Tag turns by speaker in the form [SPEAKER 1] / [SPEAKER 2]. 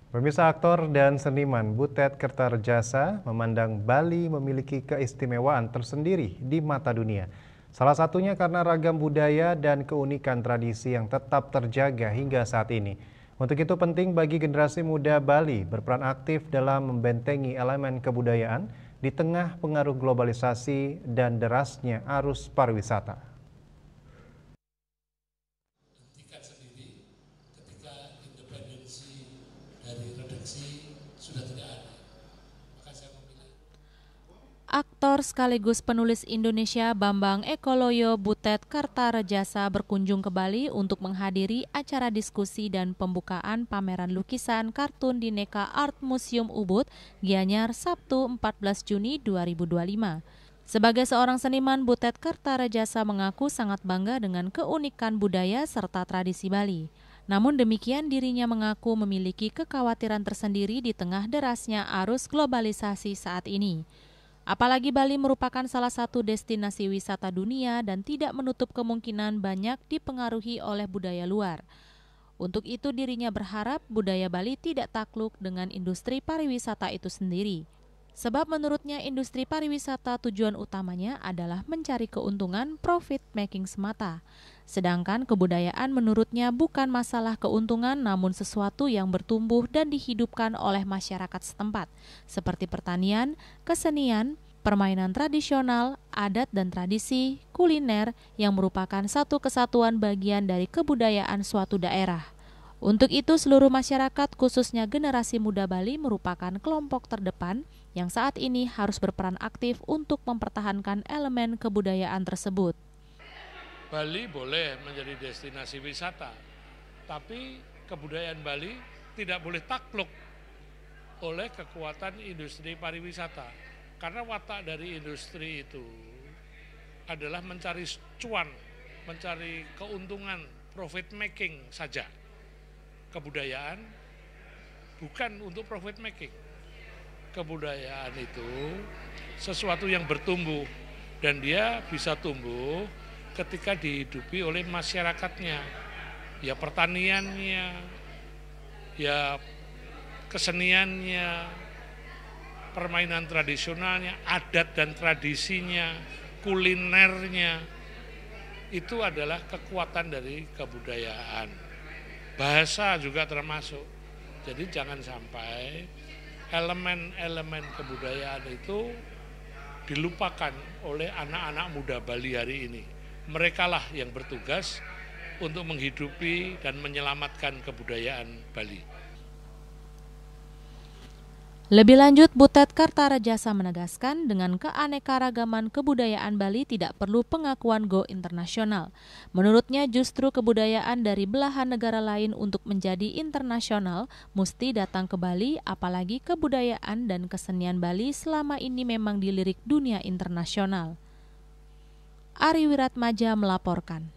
[SPEAKER 1] Pemirsa, aktor dan seniman Butet Kertarejasa memandang Bali memiliki keistimewaan tersendiri di mata dunia. Salah satunya karena ragam budaya dan keunikan tradisi yang tetap terjaga hingga saat ini. Untuk itu penting bagi generasi muda Bali berperan aktif dalam membentengi elemen kebudayaan di tengah pengaruh globalisasi dan derasnya arus pariwisata.
[SPEAKER 2] Hentikan sendiri ketika independensi dari redaksi sudah tidak ada. Maka saya memilih.
[SPEAKER 3] Aktor sekaligus penulis Indonesia Bambang Ekoloyo Butet Kertarejasa berkunjung ke Bali untuk menghadiri acara diskusi dan pembukaan pameran lukisan kartun di Neka Art Museum Ubud, Gianyar, Sabtu 14 Juni 2025. Sebagai seorang seniman, Butet Kertarejasa mengaku sangat bangga dengan keunikan budaya serta tradisi Bali. Namun demikian dirinya mengaku memiliki kekhawatiran tersendiri di tengah derasnya arus globalisasi saat ini. Apalagi Bali merupakan salah satu destinasi wisata dunia dan tidak menutup kemungkinan banyak dipengaruhi oleh budaya luar. Untuk itu dirinya berharap budaya Bali tidak takluk dengan industri pariwisata itu sendiri. Sebab menurutnya industri pariwisata tujuan utamanya adalah mencari keuntungan profit making semata. Sedangkan kebudayaan menurutnya bukan masalah keuntungan namun sesuatu yang bertumbuh dan dihidupkan oleh masyarakat setempat, seperti pertanian, kesenian, permainan tradisional, adat dan tradisi, kuliner yang merupakan satu kesatuan bagian dari kebudayaan suatu daerah. Untuk itu seluruh masyarakat khususnya generasi muda Bali merupakan kelompok terdepan yang saat ini harus berperan aktif untuk mempertahankan elemen kebudayaan tersebut.
[SPEAKER 2] Bali boleh menjadi destinasi wisata, tapi kebudayaan Bali tidak boleh takluk oleh kekuatan industri pariwisata. Karena watak dari industri itu adalah mencari cuan, mencari keuntungan, profit making saja. Kebudayaan bukan untuk profit making. Kebudayaan itu sesuatu yang bertumbuh dan dia bisa tumbuh ketika dihidupi oleh masyarakatnya. Ya pertaniannya, ya keseniannya, permainan tradisionalnya, adat dan tradisinya, kulinernya, itu adalah kekuatan dari kebudayaan. Bahasa juga termasuk. Jadi jangan sampai elemen-elemen kebudayaan itu dilupakan oleh anak-anak muda Bali hari ini. Merekalah yang bertugas untuk menghidupi dan menyelamatkan kebudayaan Bali.
[SPEAKER 3] Lebih lanjut, Butet Kertarejasa menegaskan dengan keanekaragaman kebudayaan Bali tidak perlu pengakuan go internasional. Menurutnya justru kebudayaan dari belahan negara lain untuk menjadi internasional mesti datang ke Bali, apalagi kebudayaan dan kesenian Bali selama ini memang dilirik dunia internasional. Ari Wiratmaja melaporkan.